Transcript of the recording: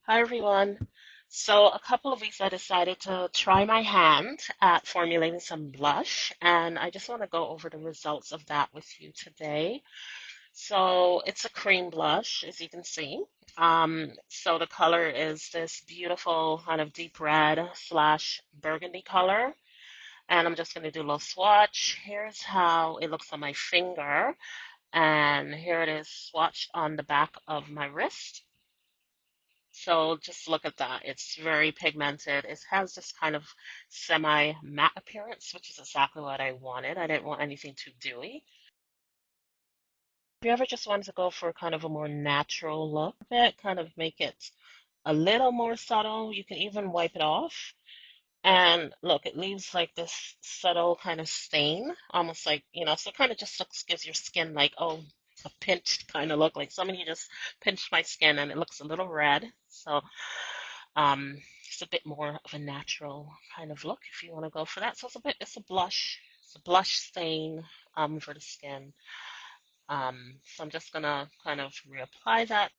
Hi everyone. So a couple of weeks I decided to try my hand at formulating some blush, and I just want to go over the results of that with you today. So it's a cream blush, as you can see. So the color is this beautiful kind of deep red slash burgundy color. And I'm just going to do a little swatch. Here's how it looks on my finger, and here it is swatched on the back of my wrist. So just look at that. It's very pigmented. It has this kind of semi-matte appearance, which is exactly what I wanted. I didn't want anything too dewy. If you ever just wanted to go for kind of a more natural look, a bit, kind of make it a little more subtle, you can even wipe it off. And look, it leaves like this subtle kind of stain, almost like, so it kind of just looks, gives your skin like, oh, a pinched kind of look. Like somebody just pinched my skin and it looks a little red. So it's a bit more of a natural kind of look if you want to go for that. So it's a blush stain for the skin. So I'm just gonna kind of reapply that